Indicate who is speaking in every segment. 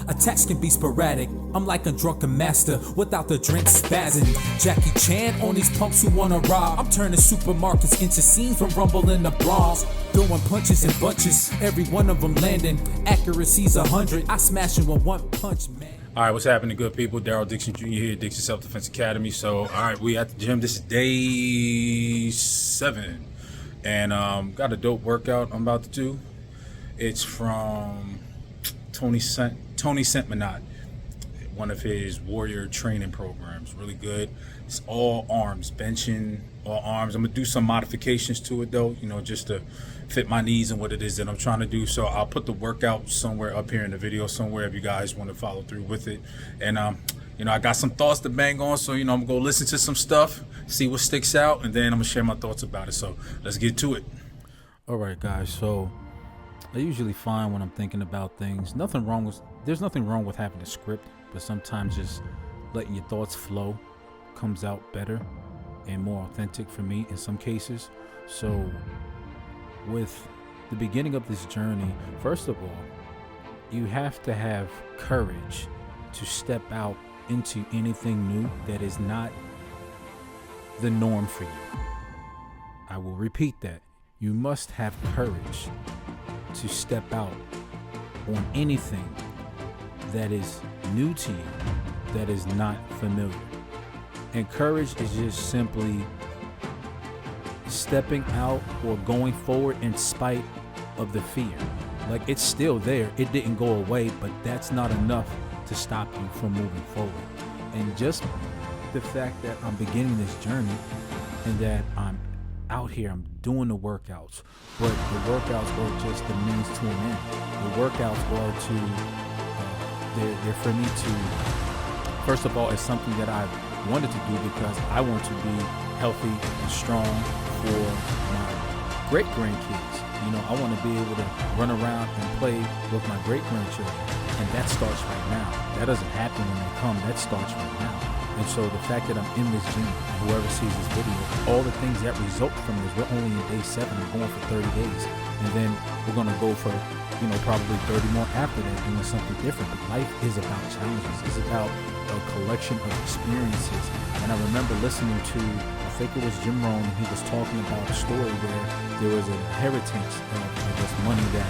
Speaker 1: Attacks can be sporadic. I'm like a drunken master without the drink spazzing. Jackie Chan on these punks who wanna rob. I'm turning supermarkets into scenes from Rumble in the Bronx. Throwing punches in bunches, every one of them landing. Accuracy's 100. I smash it with one punch, man.
Speaker 2: All right, what's happening, good people? Daryl Dixon Jr. here, Dixon Self Defense Academy. So, all right, we at the gym. This is day 7, and got a dope workout I'm about to do. It's from Tony Sentmanot, one of his warrior training programs. Really good. It's all arms, benching, all arms. I'm gonna do some modifications to it though, you know, just to fit my needs and what it is that I'm trying to do. So I'll put the workout somewhere up here in the video somewhere if you guys want to follow through with it. And you know, I got some thoughts to bang on, so you know, I'm gonna go listen to some stuff, see what sticks out, and then I'm gonna share my thoughts about it. So let's get to it.
Speaker 3: All right, guys. So I usually find when I'm thinking about things, there's nothing wrong with having a script, but sometimes just letting your thoughts flow comes out better and more authentic for me in some cases. So with the beginning of this journey, first of all, you have to have courage to step out into anything new that is not the norm for you. I will repeat that. You must have courage to step out on anything that is new to you, that is not familiar. And courage is just simply stepping out or going forward in spite of the fear. Like, it's still there, it didn't go away, but that's not enough to stop you from moving forward. And just the fact that I'm beginning this journey and that I'm out here, I'm doing the workouts, but the workouts are just the means to an end. The workouts are they're for me to, first of all, it's something that I've wanted to do because I want to be healthy and strong for my great grandkids. You know, I want to be able to run around and play with my great grandchildren, and that starts right now. That doesn't happen when they come, that starts right now. And so the fact that I'm in this gym, and whoever sees this video, all the things that result from this, we're only in day 7, I'm going for 30 days. And then we're gonna go for, you know, probably 30 more after that, doing something different. But life is about challenges. It's about a collection of experiences. And I remember listening to, I think it was Jim Rohn, and he was talking about a story where there was an inheritance of, I guess, money that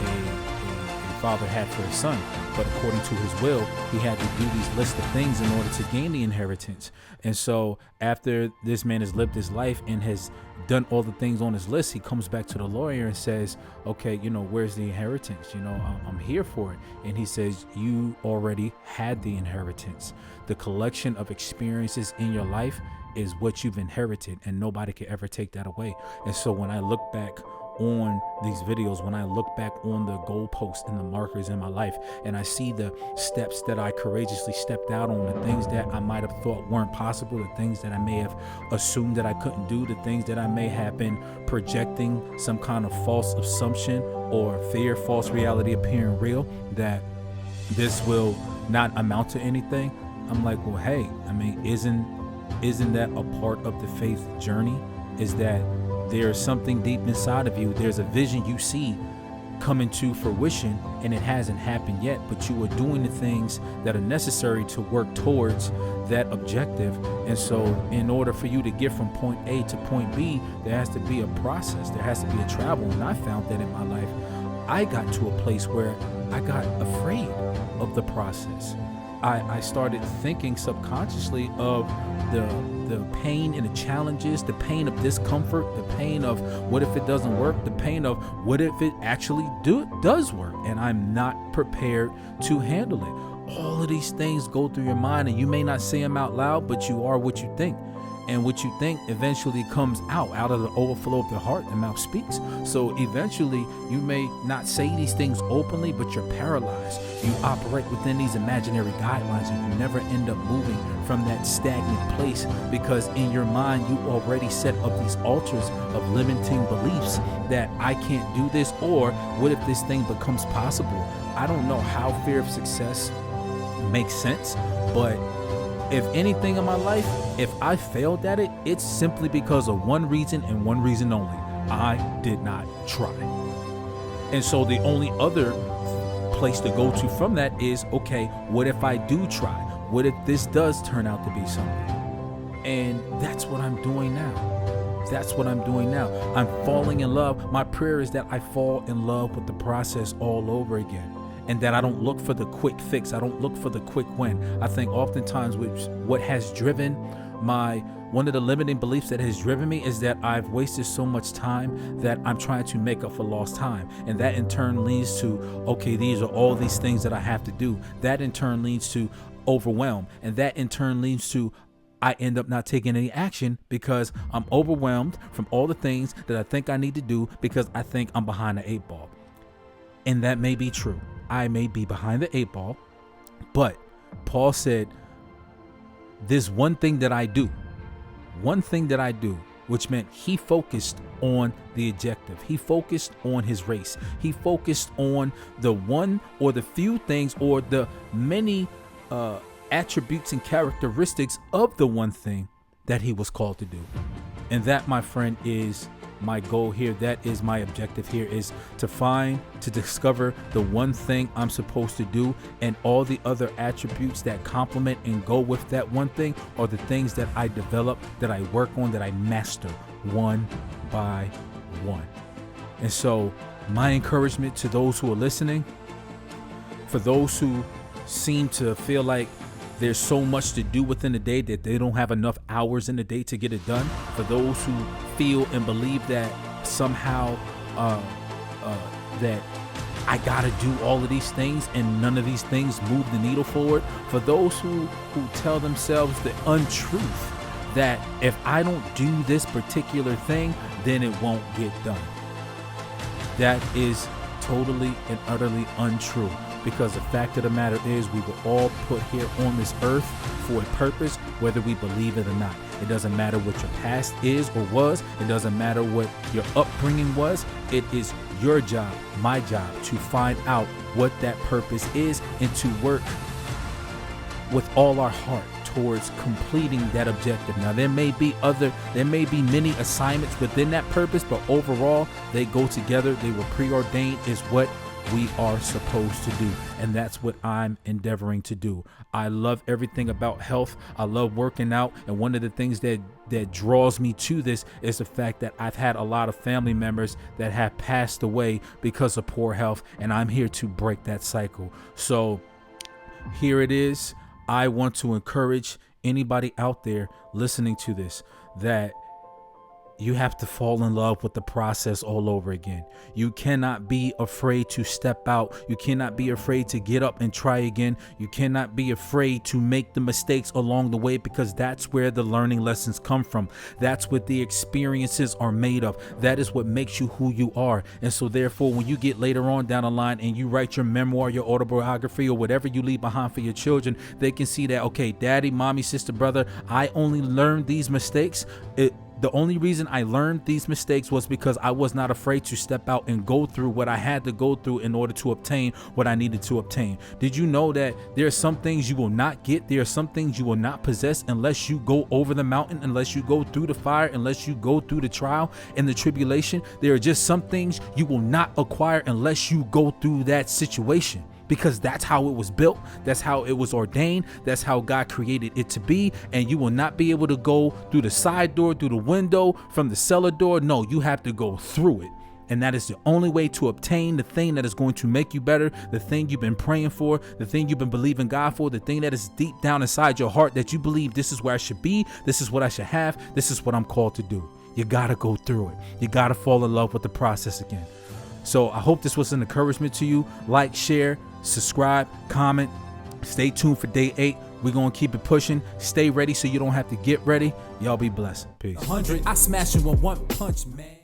Speaker 3: a father had for his son, but according to his will, he had to do these list of things in order to gain the inheritance. And so after this man has lived his life and has done all the things on his list, he comes back to the lawyer and says, okay, you know, where's the inheritance? You know, I'm here for it. And he says, you already had the inheritance. The collection of experiences in your life is what you've inherited, and nobody can ever take that away. And so when I look back on these videos, when I look back on the goalposts and the markers in my life, and I see the steps that I courageously stepped out on, the things that I might have thought weren't possible, the things that I may have assumed that I couldn't do, the things that I may have been projecting some kind of false assumption or fear, false reality appearing real, that this will not amount to anything. I'm like, well, hey, I mean, isn't that a part of the faith journey? Is that there's something deep inside of you, there's a vision you see coming to fruition, and it hasn't happened yet, but you are doing the things that are necessary to work towards that objective. And so in order for you to get from point A to point B, there has to be a process, there has to be a travel. And I found that in my life, I got to a place where I got afraid of the process. I started thinking subconsciously of the pain and the challenges, the pain of discomfort, the pain of what if it doesn't work, the pain of what if it actually does work, and I'm not prepared to handle it. All of these things go through your mind, and you may not say them out loud, but you are what you think. And what you think eventually comes out of the overflow of the heart, the mouth speaks. So eventually you may not say these things openly, but you're paralyzed. You operate within these imaginary guidelines, and you never end up moving from that stagnant place, because in your mind you already set up these altars of limiting beliefs that I can't do this, or what if this thing becomes possible? I don't know how fear of success makes sense, but if anything in my life, if I failed at it, it's simply because of one reason and one reason only. I did not try. And so the only other place to go to from that is, okay, what if I do try? What if this does turn out to be something? And that's what I'm doing now. That's what I'm doing now. I'm falling in love. My prayer is that I fall in love with the process all over again, and that I don't look for the quick fix. I don't look for the quick win. I think oftentimes what has driven one of the limiting beliefs that has driven me is that I've wasted so much time that I'm trying to make up for lost time. And that in turn leads to, okay, these are all these things that I have to do. That in turn leads to overwhelm. And that in turn leads to I end up not taking any action because I'm overwhelmed from all the things that I think I need to do because I think I'm behind the 8 ball. And that may be true. I may be behind the 8 ball, but Paul said, there's one thing that I do, which meant he focused on the objective. He focused on his race. He focused on the one or the few things or the many attributes and characteristics of the one thing that he was called to do. And that, my friend, is my goal here. That is my objective here, is to discover the one thing I'm supposed to do, and all the other attributes that complement and go with that one thing are the things that I develop, that I work on, that I master one by one. And so my encouragement to those who are listening, for those who seem to feel like there's so much to do within the day that they don't have enough hours in the day to get it done, for those who feel and believe that somehow that I gotta do all of these things and none of these things move the needle forward, for those who tell themselves the untruth that if I don't do this particular thing, then it won't get done. That is totally and utterly untrue. Because the fact of the matter is, we were all put here on this earth for a purpose, whether we believe it or not. It doesn't matter what your past is or was. It doesn't matter what your upbringing was. It is your job, my job, to find out what that purpose is and to work with all our heart towards completing that objective. Now, there may be many assignments within that purpose, but overall, they go together. They were preordained is what we are supposed to do, and that's what I'm endeavoring to do. I love everything about health. I love working out, and one of the things that draws me to this is the fact that I've had a lot of family members that have passed away because of poor health, and I'm here to break that cycle. So here it is. I want to encourage anybody out there listening to this that you have to fall in love with the process all over again. You cannot be afraid to step out. You cannot be afraid to get up and try again. You cannot be afraid to make the mistakes along the way, because that's where the learning lessons come from. That's what the experiences are made of. That is what makes you who you are. And so therefore, when you get later on down the line and you write your memoir, your autobiography, or whatever you leave behind for your children, they can see that, okay, daddy, mommy, sister, brother, I only learned these mistakes. The only reason I learned these mistakes was because I was not afraid to step out and go through what I had to go through in order to obtain what I needed to obtain. Did you know that there are some things you will not get? There are some things you will not possess unless you go over the mountain, unless you go through the fire, unless you go through the trial and the tribulation. There are just some things you will not acquire unless you go through that situation. Because that's how it was built. That's how it was ordained. That's how God created it to be. And you will not be able to go through the side door, through the window, from the cellar door. No, you have to go through it. And that is the only way to obtain the thing that is going to make you better, the thing you've been praying for, the thing you've been believing God for, the thing that is deep down inside your heart that you believe this is where I should be, this is what I should have, this is what I'm called to do. You got to go through it. You got to fall in love with the process again. So I hope this was an encouragement to you. Like, share, subscribe, comment. Stay tuned for day 8. We're going to keep it pushing. Stay ready so you don't have to get ready. Y'all be blessed. Peace.
Speaker 1: 100, I smash him with one punch, man.